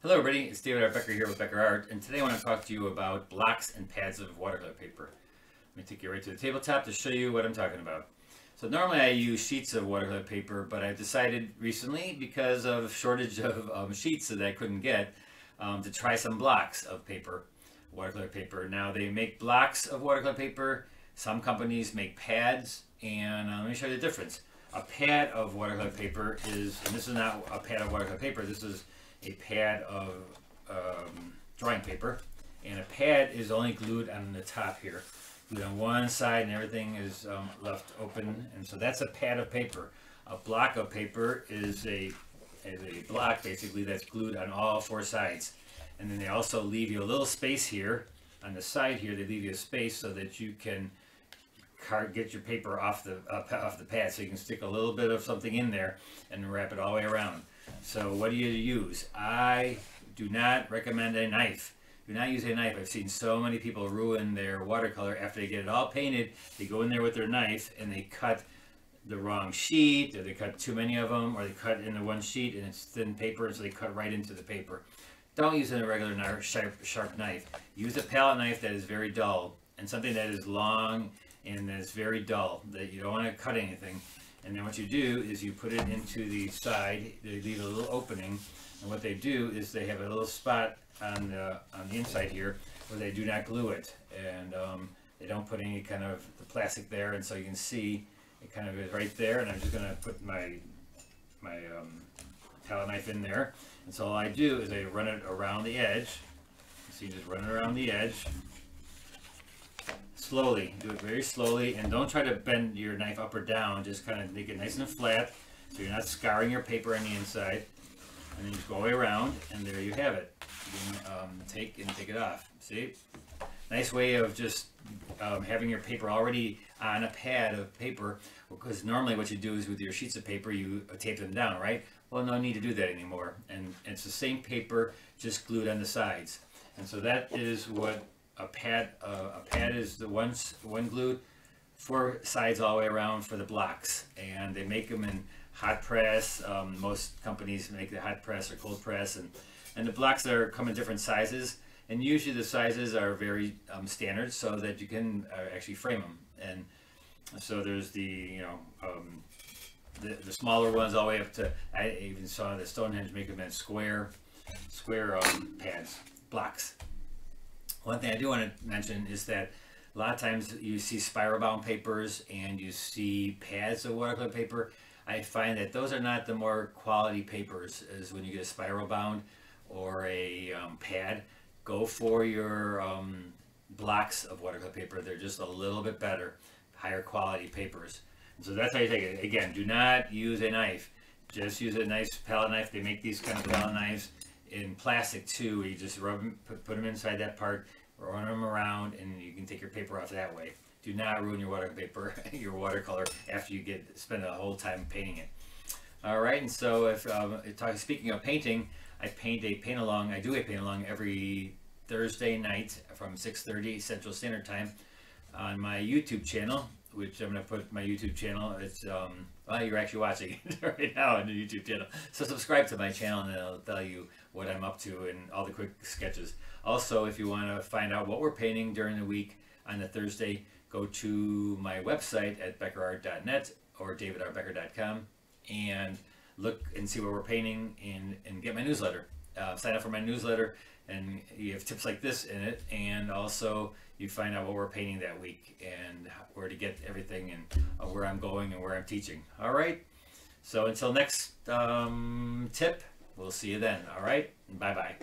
Hello everybody, it's David R. Becker here with Beckerart, and today I want to talk to you about blocks and pads of watercolor paper. Let me take you right to the tabletop to show you what I'm talking about. So normally I use sheets of watercolor paper, but I've decided recently, because of shortage of sheets that I couldn't get, to try some blocks of paper, watercolor paper. Now they make blocks of watercolor paper, some companies make pads, and let me show you the difference. A pad of watercolor paper is, and this is not a pad of watercolor paper, this is a pad of drawing paper, and a pad is only glued on the top here, glued on one side, and everything is left open, and so that's a pad of paper. A block of paper is a block basically that's glued on all four sides, and then they also leave you a little space here on the side here. They leave you a space so that you can get your paper off the pad, so you can stick a little bit of something in there and wrap it all the way around. So what do you use? I do not recommend a knife. Do not use a knife. I've seen so many people ruin their watercolor after they get it all painted. They go in there with their knife and they cut the wrong sheet, or they cut too many of them, or they cut into one sheet and it's thin paper, and so they cut right into the paper. Don't use a regular sharp knife. Use a palette knife that is very dull, and something that is long and that is very dull, that you don't want to cut anything. And then what you do is you put it into the side. They leave a little opening, and what they do is they have a little spot on the inside here where they do not glue it, and they don't put any kind of the plastic there, and so you can see it kind of is right there. And I'm just going to put my palette knife in there, and so all I do is I run it around the edge. So you just run it around the edge. Slowly, do it very slowly, and don't try to bend your knife up or down. Just kind of make it nice and flat so you're not scarring your paper on the inside. And then just go all the way around, and there you have it. You can take it off. See? Nice way of just having your paper already on a pad of paper, because normally what you do is with your sheets of paper you tape them down, right? Well, no need to do that anymore, and it's the same paper just glued on the sides. And so that is what a pad is, the one glued, four sides all the way around for the blocks, and they make them in hot press. Most companies make the hot press or cold press, and the blocks come in different sizes, and usually the sizes are very standard, so that you can actually frame them. And so there's the the smaller ones all the way up to, I even saw the Stonehenge make them in square pads, blocks. One thing I do want to mention is that a lot of times you see spiral bound papers and you see pads of watercolor paper. I find that those are not the more quality papers, as when you get a spiral bound or a pad. Go for your blocks of watercolor paper. They're just a little bit better, higher quality papers. And so that's how you take it. Again, do not use a knife. Just use a nice palette knife. They make these kind of palette knives in plastic too, where you just rub them, put them inside that part, run them around, and you can take your paper off that way. Do not ruin your your watercolor after you spend a whole time painting it. All right, and so if speaking of painting, I do a paint along every Thursday night from 6:30 Central Standard Time on my YouTube channel, which I'm going to put my YouTube channel. It's well, you're actually watching it right now on the YouTube channel. So subscribe to my channel, and it'll tell you what I'm up to and all the quick sketches. Also, if you want to find out what we're painting during the week on the Thursday, go to my website at beckerart.net or davidrbecker.com and look and see what we're painting, and get my newsletter. Sign up for my newsletter, and you have tips like this in it, and also you find out what we're painting that week and where to get everything, and where I'm going and where I'm teaching. All right, so until next tip, we'll see you then. All right, bye bye.